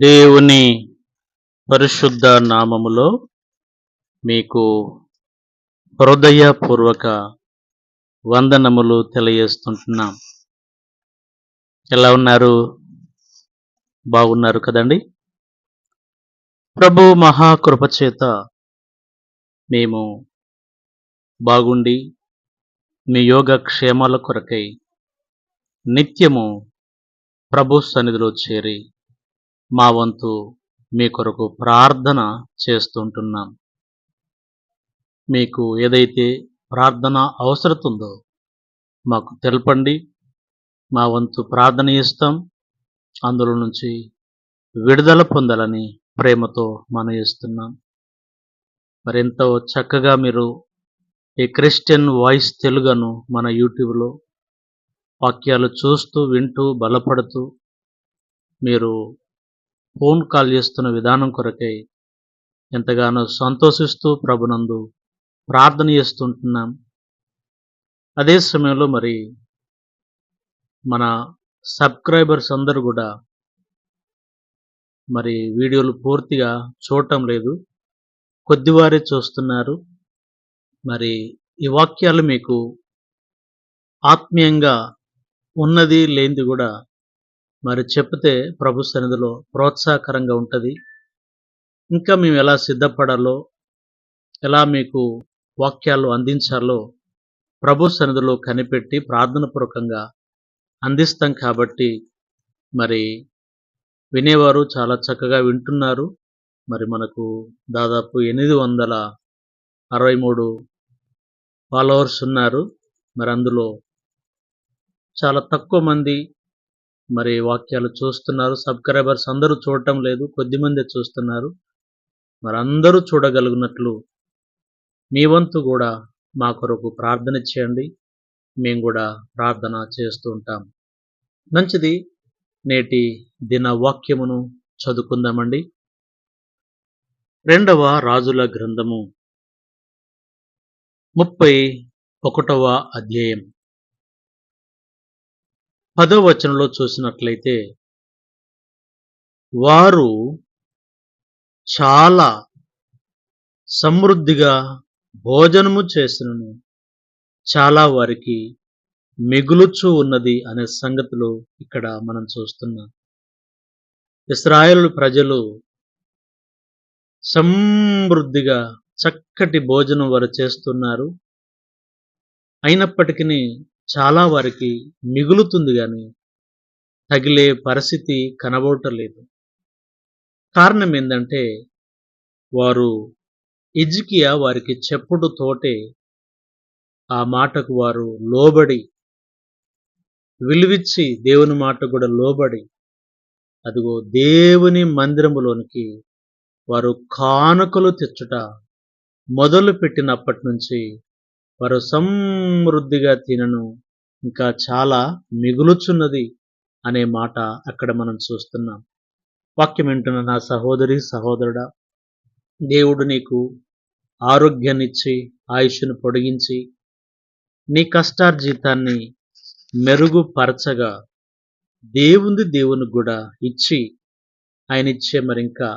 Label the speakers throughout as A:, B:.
A: దేవుని పరిశుద్ధ నామములో మీకు హృదయపూర్వక వందనములు తెలియజేస్తుంటున్నాం. ఎలా ఉన్నారు? బాగున్నారు కదండి? ప్రభు మహాకృప చేత మేము బాగుండి మీ యోగక్షేమాల కొరకై నిత్యము ప్రభు సన్నిధిలో చేరి మా వంతు మీ కొరకు ప్రార్థన చేస్తుంటున్నాం. మీకు ఏదైతే ప్రార్థన అవసరత ఉందో మాకు తెలపండి. మా వంతు ప్రార్థన ఇస్తాం. అందులో నుంచి విడుదల పొందాలని ప్రేమతో మనవిస్తున్నాం. మరెంతో చక్కగా మీరు ఈ క్రిస్టియన్ వాయిస్ తెలుగును మన యూట్యూబ్లో వాక్యాలు చూస్తూ వింటూ బలపడుతూ మీరు ఫోన్ కాల్ చేస్తున్న విధానం కొరకై ఎంతగానో సంతోషిస్తూ ప్రభునందు ప్రార్థన చేస్తుంటున్నాం. అదే సమయంలో మరి మన సబ్స్క్రైబర్స్ అందరూ కూడా మరి వీడియోలు పూర్తిగా చూడటం లేదు, కొద్దివారే చూస్తున్నారు. మరి ఈ వాక్యాలు మీకు ఆత్మీయంగా ఉన్నది లేనిది కూడా మరి చెప్తే ప్రభు సన్నిధిలో ప్రోత్సాహకరంగా ఉంటుంది. ఇంకా మేము ఎలా సిద్ధపడాలో, ఎలా మీకు వాక్యాలు అందించాలో ప్రభు సన్నిధిలో కనిపెట్టి ప్రార్థనపూర్వకంగా అందిస్తాం. కాబట్టి మరి వినేవారు చాలా చక్కగా వింటున్నారు. మరి మనకు దాదాపు 863 ఫాలోవర్స్ ఉన్నారు. మరి అందులో చాలా తక్కువ మంది మరి వాక్యాలు చూస్తున్నారు. సబ్స్క్రైబర్స్ అందరూ చూడటం లేదు, కొద్దిమందే చూస్తున్నారు. మరి అందరూ చూడగలిగినట్లు మీ వంతు కూడా మా కొరకు ప్రార్థన చేయండి. మేము కూడా ప్రార్థన చేస్తూ ఉంటాం. మంచిది. నేటి దిన వాక్యమును చదువుకుందామండి. 2వ రాజుల గ్రంథము 31వ అధ్యాయం 10వ వచనంలో చూసినట్లయితే, వారు చాలా సమృద్ధిగా భోజనము చేసినను చాలా వారికి మిగులుచూ ఉన్నది అనే సంగతులు ఇక్కడ మనం చూస్తున్నాం. ఇశ్రాయేలు ప్రజలు సమృద్ధిగా చక్కటి భోజనం వారు చేస్తున్నారు. అయినప్పటికీ చాలా వారికి మిగులుతుంది కానీ తగిలే పరిస్థితి కనబడటలేదు. కారణం ఏంటంటే, వారు హిజ్కియా వారికి చెప్పుడు తోటే ఆ మాటకు వారు లోబడి, విలువిచ్చి దేవుని మాట కూడా లోబడి, అదిగో దేవుని మందిరములోనికి వారు కానుకలు తెచ్చుట మొదలు పెట్టినప్పటి నుంచి వారు సమృద్ధిగా తినను, ఇంకా చాలా మిగులుచున్నది అనే మాట అక్కడ మనం చూస్తున్నాం. వాక్యం వింటున్న నా సహోదరి సహోదరుడా, దేవుడు నీకు ఆరోగ్యాన్నిచ్చి ఆయుష్ను పొడిగించి నీ కష్టార్జితాన్ని మెరుగుపరచగా దేవునికి కూడా ఇచ్చి ఆయన ఇచ్చే మరి ఇంకా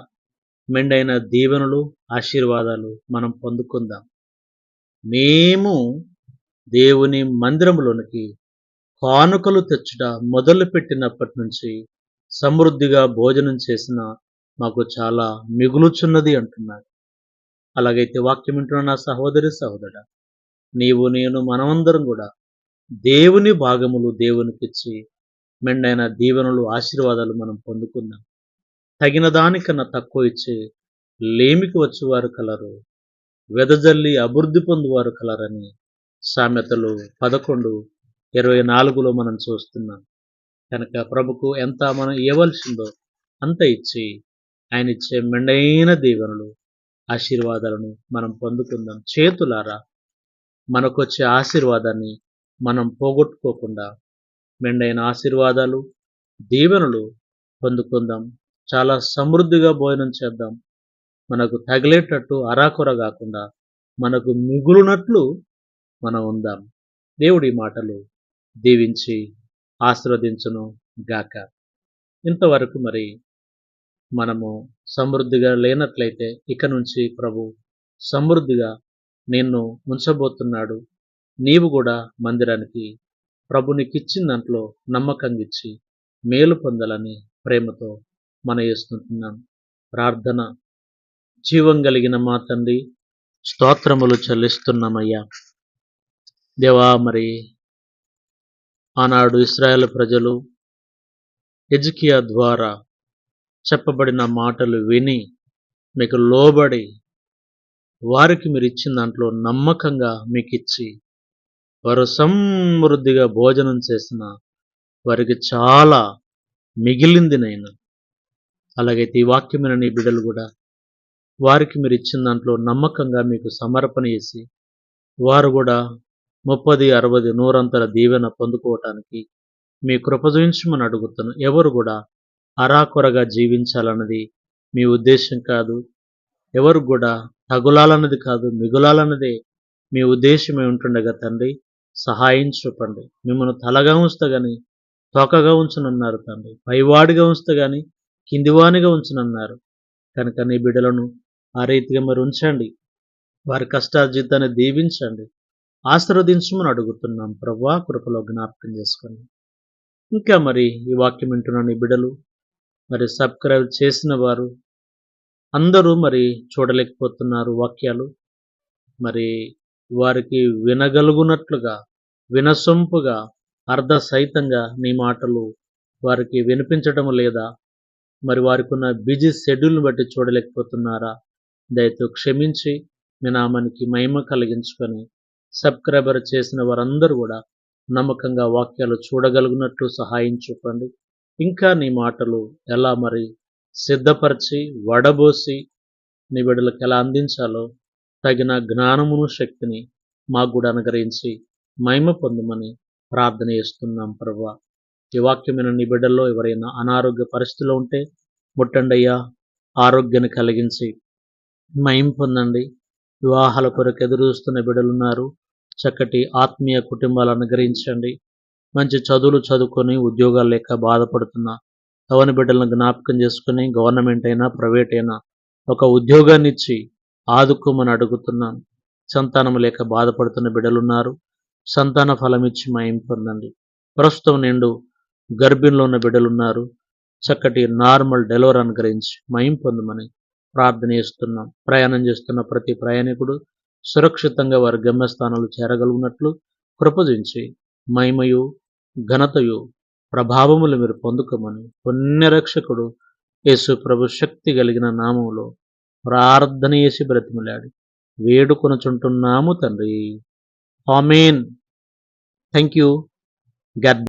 A: మెండైన దీవెనలు ఆశీర్వాదాలు మనం పొందుకుందాం. మేము దేవుని మందిరములోనికి కానుకలు తెచ్చుట మొదలు పెట్టినప్పటి నుంచి సమృద్ధిగా భోజనం చేసిన మాకు చాలా మిగులుచున్నది అంటున్నాడు. అలాగైతే వాక్యం వింటున్న నా సహోదరి సహోదరుడా, నీవు నేను మనమందరం కూడా దేవుని భాగములు దేవునికిచ్చి మెండైన దీవెనలు ఆశీర్వాదాలు మనం పొందుకుందాం. తగిన దానికన్నా తక్కువ ఇచ్చి లేమికి వచ్చేవారు కలరు, వెదజల్లి అభివృద్ధి పొందువారు కలరని సామెతలు 11:24లో మనం చూస్తున్నాం. కనుక ప్రభుకు ఎంత మనం ఇవ్వవలసిందో అంత ఇచ్చి ఆయన ఇచ్చే మెండైన దీవెనలు ఆశీర్వాదాలను మనం పొందుకుందాం. చేతులారా మనకొచ్చే ఆశీర్వాదాన్ని మనం పోగొట్టుకోకుండా మెండైన ఆశీర్వాదాలు దీవెనలు పొందుకుందాం. చాలా సమృద్ధిగా భోజనం చేద్దాం. మనకు తగిలేటట్టు అరాకొర కాకుండా మనకు మిగులునట్లు మనం ఉందాం. దేవుడి మాటలు దీవించి ఆశీర్వదించును గాక. ఇంతవరకు మరి మనము సమృద్ధిగా లేనట్లయితే ఇక నుంచి ప్రభు సమృద్ధిగా నిన్ను ఉంచబోతున్నాడు. నీవు కూడా మందిరానికి ప్రభు నీకిచ్చిన దాంట్లో నమ్మకంగా ఇచ్చి మేలు పొందాలని ప్రేమతో మనయేసుకుంటున్నాం. ప్రార్థన. జీవం కలిగిన మా తండ్రి, స్తోత్రములు చెల్లిస్తున్నామయ్యా. దేవా, మరి ఆనాడు ఇశ్రాయేలు ప్రజలు హిజ్కియా ద్వారా చెప్పబడిన మాటలు విని మీకు లోబడి వారికి మీరు ఇచ్చిన దాంట్లో నమ్మకంగా మీకు ఇచ్చి వారు సమృద్ధిగా భోజనం చేసిన వారికి చాలా మిగిలింది నైనా. అలాగైతే ఈ వాక్యమైన నీ బిడ్డలు కూడా వారికి మీరు ఇచ్చిన దాంట్లో నమ్మకంగా మీకు సమర్పణ చేసి వారు కూడా 30, 60, 100 దీవెన పొందుకోవటానికి మీ కృప చూపించమని అడుగుతున్నాను. ఎవరు కూడా అరాకొరగా జీవించాలన్నది మీ ఉద్దేశం కాదు. ఎవరు కూడా తగులాలన్నది కాదు, మిగులాలన్నదే మీ ఉద్దేశమే ఉంటుండగా తండ్రి సహాయం చూపండి. మిమ్మల్ని తలగా ఉంచుతా గాని తోకగా ఉంచనన్నారు తండ్రి. పైవాడిగా ఉంచుతా గాని కిందివానిగా ఉంచనన్నారు. కనుక నీ బిడ్డలను ఆ రీతిగా మరి ఉంచండి. వారి కష్టార్జితాన్ని దీవించండి. ఆశీర్వదించమని అడుగుతున్నాం ప్రభువా, కృపలో జ్ఞాపకం చేసుకోండి. ఇంకా మరి ఈ వాక్యం వింటున్న నీ బిడ్డలు మరి సబ్స్క్రైబ్ చేసిన వారు అందరూ మరి చూడలేకపోతున్నారు వాక్యాలు. మరి వారికి వినగలుగునట్లుగా వినసొంపుగా అర్ధ సహితంగా నీ మాటలు వారికి వినిపించడం లేదా? మరి వారికి ఉన్న బిజీ షెడ్యూల్ని బట్టి చూడలేకపోతున్నారా? దయతో క్షమించి మీ నామానికి మహిమ కలిగించుకొని సబ్స్క్రైబర్ చేసిన వారందరూ కూడా నమ్మకంగా వాక్యాలు చూడగలిగినట్లు సహాయం చూపండి. ఇంకా నీ మాటలు ఎలా మరి సిద్ధపరిచి వడబోసి నీ బిడ్డలకు ఎలా అందించాలో తగిన జ్ఞానమును శక్తిని మాకు కూడా అనుగ్రహించి మహిమ పొందమని ప్రార్థన చేస్తున్నాం ప్రభువా. ఈ వాక్యమైన నీ బిడ్డల్లో ఎవరైనా అనారోగ్య పరిస్థితిలో ఉంటే ముట్టండయ్యా, ఆరోగ్యాన్ని కలిగించి మహిమ పొందండి. వివాహాల కొరకు ఎదురు చూస్తున్న బిడ్డలున్నారు, చక్కటి ఆత్మీయ కుటుంబాలు అనుగ్రహించండి. మంచి చదువులు చదువుకొని ఉద్యోగాలు లేక బాధపడుతున్న యవ్వన బిడ్డలను జ్ఞాపకం చేసుకుని గవర్నమెంట్ అయినా ప్రైవేట్ అయినా ఒక ఉద్యోగాన్ని ఇచ్చి ఆదుకోమని అడుగుతున్నాను. సంతానం లేక బాధపడుతున్న బిడ్డలున్నారు, సంతాన ఫలం ఇచ్చి మహిమ పొందండి. ప్రస్తుతం నిండు గర్భిణిలో ఉన్న బిడ్డలున్నారు, చక్కటి నార్మల్ డెలివరీ అనుగ్రహించి మహిమ పొందమని ప్రార్థన చేస్తున్నాం. ప్రయాణం చేస్తున్న ప్రతి ప్రయాణికుడు సురక్షితంగా వారి గమ్యస్థానాలు చేరగలిగినట్లు కృపజించి మహిమయు ఘనతయు ప్రభావములు మీరు పొందుకోమని పుణ్యరక్షకుడు యేసు ప్రభు శక్తి కలిగిన నామములో ప్రార్థన చేసి బ్రతిమలాడి వేడుకొనుచుంటున్నాము తండ్రి. ఆమేన్. Thank you. గాడ్